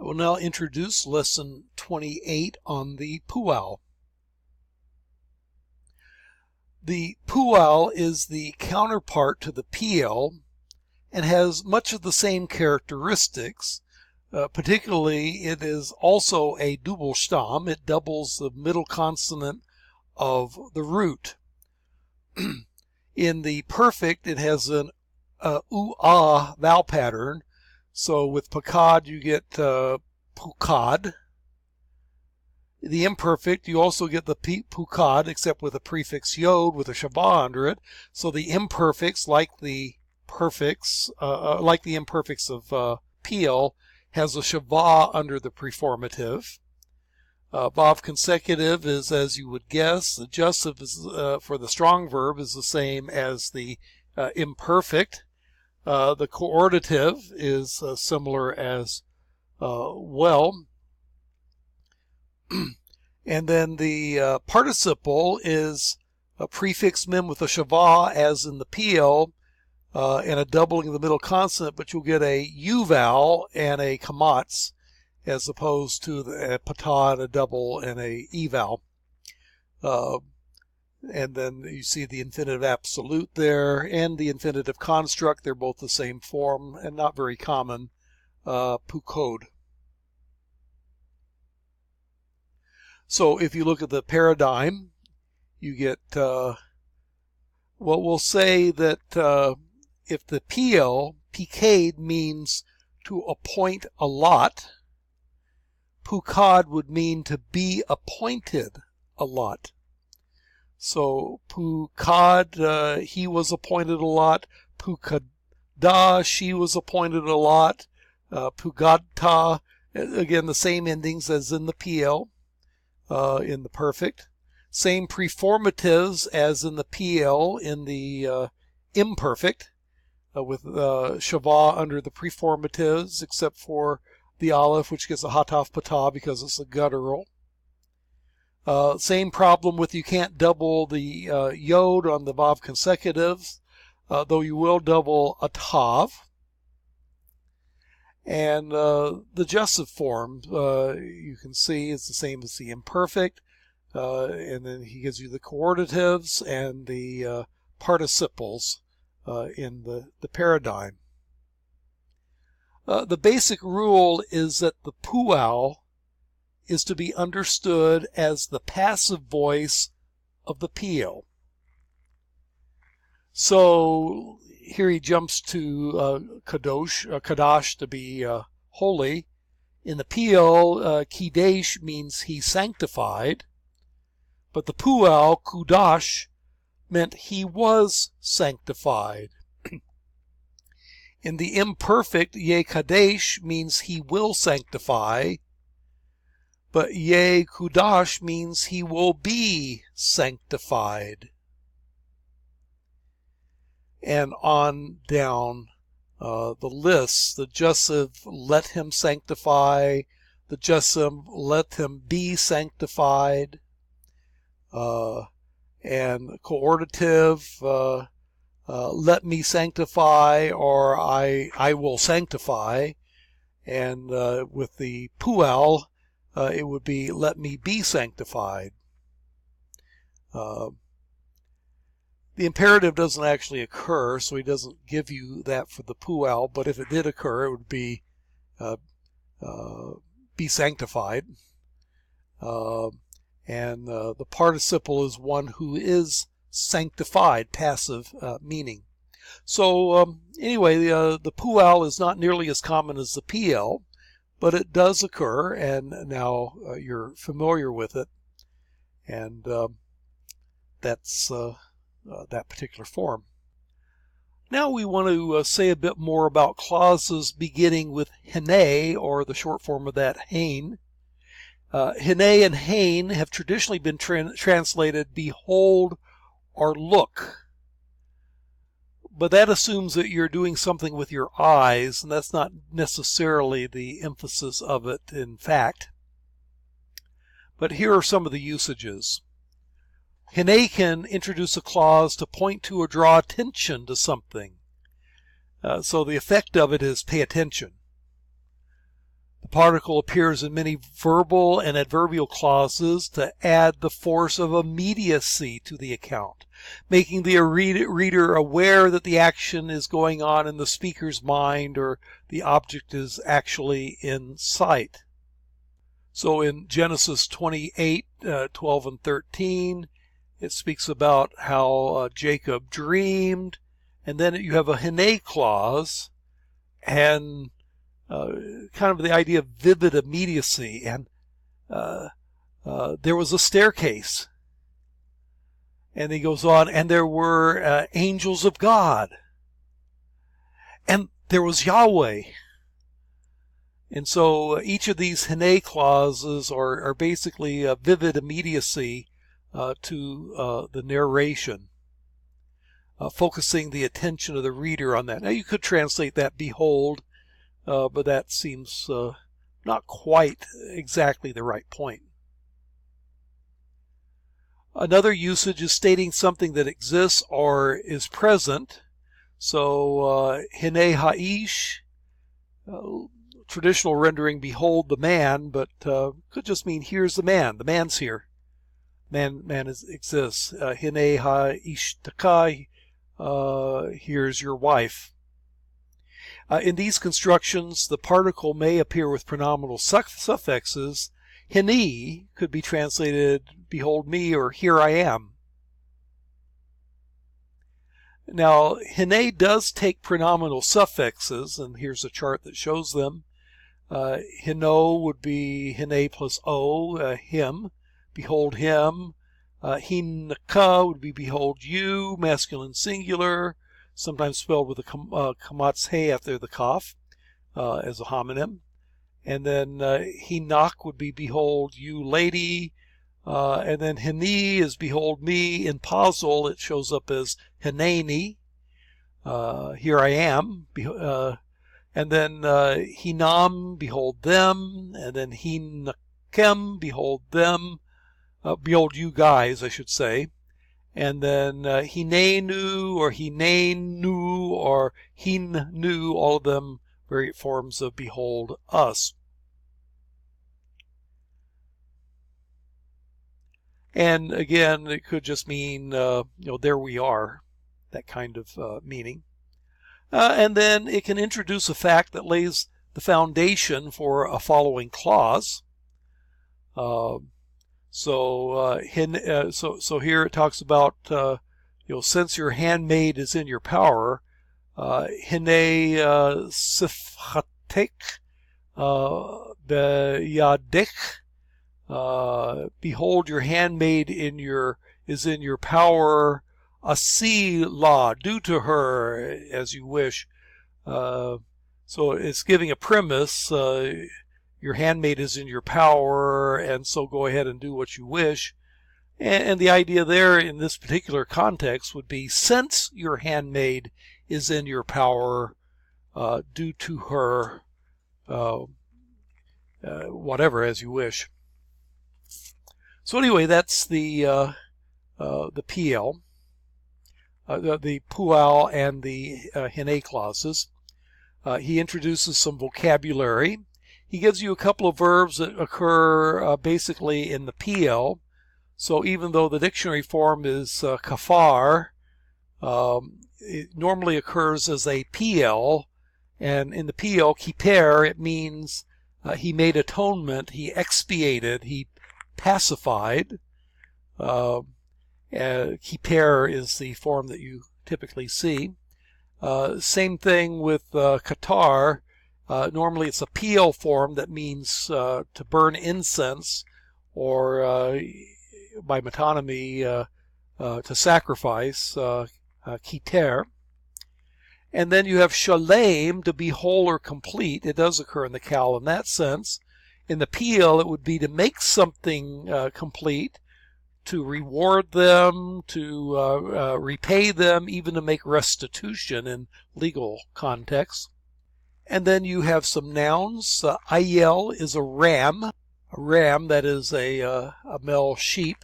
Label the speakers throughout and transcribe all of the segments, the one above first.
Speaker 1: We'll now introduce lesson 28 on the vowel. The vowel is the counterpart to the PL and has much of the same characteristics. Particularly, it is also a Doppelstamm. It doubles the middle consonant of the root. In the perfect, it has an u-ah vowel pattern. So with pakad, you get pukad. The imperfect, you also get the pukad, except with a prefix yod with a shava under it. So the imperfects, like the perfects, like the imperfects of PL, has a shava under the preformative. Vav consecutive is, as you would guess, the adjussive is, for the strong verb is the same as the imperfect. The coordinative is similar as well. And then the participle is a prefix mem with a shava as in the PL and a doubling of the middle consonant, but you'll get a U vowel and a kamatz as opposed to a patah and a double and a E vowel. And then you see the infinitive absolute there and the infinitive construct. They're both the same form and not very common, pukod. So if you look at the paradigm, you get, well, we'll say that if the PL, pikade, means to appoint a lot, pukad would mean to be appointed a lot. So pukad, he was appointed a lot. Pukada, she was appointed a lot. Pugadta, again, the same endings as in the PL. In the perfect. Same preformatives as in the PL in the imperfect, with shava under the preformatives, except for the aleph, which gets a hataf patah because it's a guttural. Same problem with you can't double the yod on the vav consecutives, though you will double a tav. And the adjussive form, you can see, is the same as the imperfect. And then he gives you the coordinatives and the participles in the paradigm. The basic rule is that the vowel is to be understood as the passive voice of the PL. So here he jumps to kadosh to be holy. In the PL, kidesh means he sanctified, but the vowel kudash meant he was sanctified. In the imperfect, ye kadesh means he will sanctify, but ye kudash means he will be sanctified. And on down the list, the adjussive, let him sanctify, the adjussive, let him be sanctified, and coordinative, let me sanctify, or I will sanctify, and with the vowel, it would be let me be sanctified. The imperative doesn't actually occur, so he doesn't give you that for the vowel, but if it did occur, it would be sanctified. And the participle is one who is sanctified, passive meaning. So anyway, the vowel is not nearly as common as the PL, but it does occur, and now you're familiar with it. And that's that particular form. Now we want to say a bit more about clauses beginning with hene, or the short form of that, hein. Hene and hein have traditionally been translated behold or look. But that assumes that you're doing something with your eyes, and that's not necessarily the emphasis of it in fact. But here are some of the usages. Hene can introduce a clause to point to or draw attention to something. So the effect of it is pay attention. particle appears in many verbal and adverbial clauses to add the force of immediacy to the account, making the reader aware that the action is going on in the speaker's mind or the object is actually in sight. So in Genesis 28, 12 and 13, it speaks about how Jacob dreamed, and then you have a hene clause, and kind of the idea of vivid immediacy, and there was a staircase, and he goes on, and there were angels of God, and there was Yahweh. And so each of these hene clauses are basically a vivid immediacy to the narration, focusing the attention of the reader on that. Now you could translate that behold, but that seems not quite exactly the right point. Another usage is stating something that exists or is present. So hine ha'ish, traditional rendering behold the man, but could just mean here's the man. The man's here. Man exists. Hine ha'ish takai, here's your wife. In these constructions, the particle may appear with pronominal suffixes. Hine could be translated behold me or here I am. Now, hine does take pronominal suffixes, and here's a chart that shows them. Hino would be hine plus o, him, behold him. Hinka would be behold you, masculine singular, sometimes spelled with a kamatz he after the kaf as a homonym. And then hinak would be behold you, lady. And then hini is behold me. In Pazel, it shows up as hineni, here I am. And then hinam, behold them. And then hinakem, behold them. Behold you guys, I should say. And then hinenu or hinenu or hinnu, all of them various forms of behold us. And again, it could just mean, there we are, that kind of meaning. And then it can introduce a fact that lays the foundation for a following clause. So here it talks about, since your handmaid is in your power, hine sifchatek beyadek, behold your handmaid is in your power, asi la, do to her as you wish. So it's giving a premise. Your handmaid is in your power, and so go ahead and do what you wish. And the idea there in this particular context would be, since your handmaid is in your power, do to her whatever as you wish. So anyway, that's the PL, the pual and the hine clauses. He introduces some vocabulary. He gives you a couple of verbs that occur basically in the PL. So even though the dictionary form is kafar, it normally occurs as a PL. And in the PL, kiper, it means he made atonement, he expiated, he pacified. Kiper is the form that you typically see. Same thing with Qatar. Normally it's a PL form that means to burn incense, or by metonymy to sacrifice, kiter. And then you have shalem, to be whole or complete. It does occur in the Kal in that sense. In the PL, it would be to make something complete, to reward them, to repay them, even to make restitution in legal context. And then you have some nouns. Ayel is a ram that is a male sheep.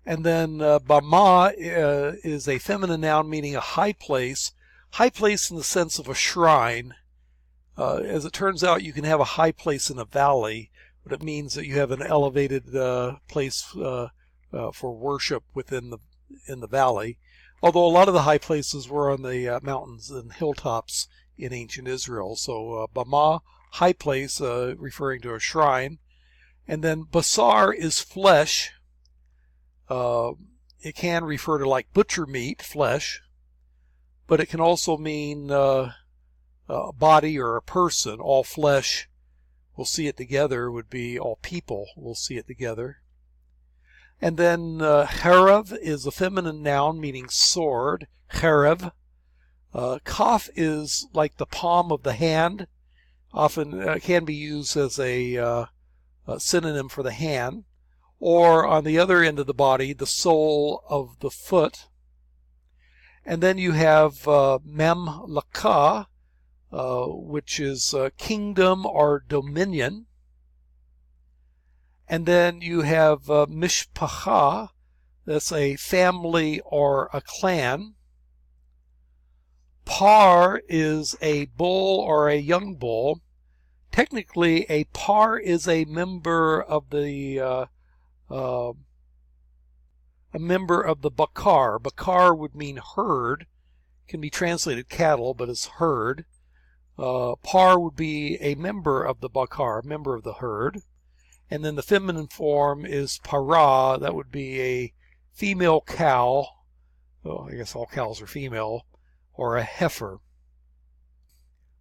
Speaker 1: And then Bama is a feminine noun meaning a high place in the sense of a shrine. As it turns out, you can have a high place in a valley, but it means that you have an elevated place for worship in the valley. Although a lot of the high places were on the mountains and hilltops in ancient Israel. So Bama, high place, referring to a shrine. And then basar is flesh. It can refer to like butcher meat, flesh, but it can also mean a body or a person. All flesh will see it together would be all people will see it together. And then harav is a feminine noun meaning sword, harav. Kaf is like the palm of the hand, often can be used as a synonym for the hand, or on the other end of the body, the sole of the foot. And then you have memlaka, which is kingdom or dominion. And then you have mishpacha, that's a family or a clan. Par is a bull or a young bull. Technically, a par is a member of the bakar. Bakar would mean herd. Can be translated cattle, but it's herd. Par would be a member of the bakar, member of the herd. And then the feminine form is para. That would be a female cow. Well, I guess all cows are female, or a heifer.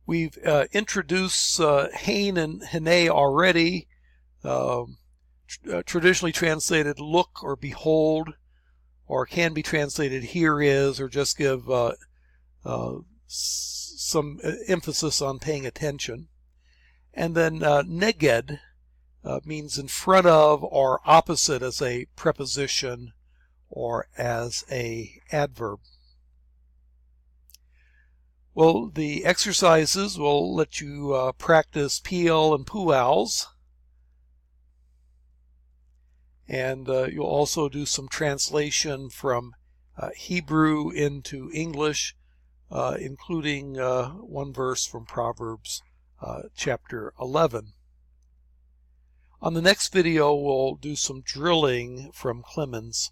Speaker 1: We've introduced hain and hene already. Traditionally translated look or behold, or can be translated here is, or just give some emphasis on paying attention. And then neged means in front of or opposite as a preposition or as a adverb. Well, the exercises will let you practice PL and PUALs. And you'll also do some translation from Hebrew into English, including one verse from Proverbs chapter 11. On the next video, we'll do some drilling from Clemens.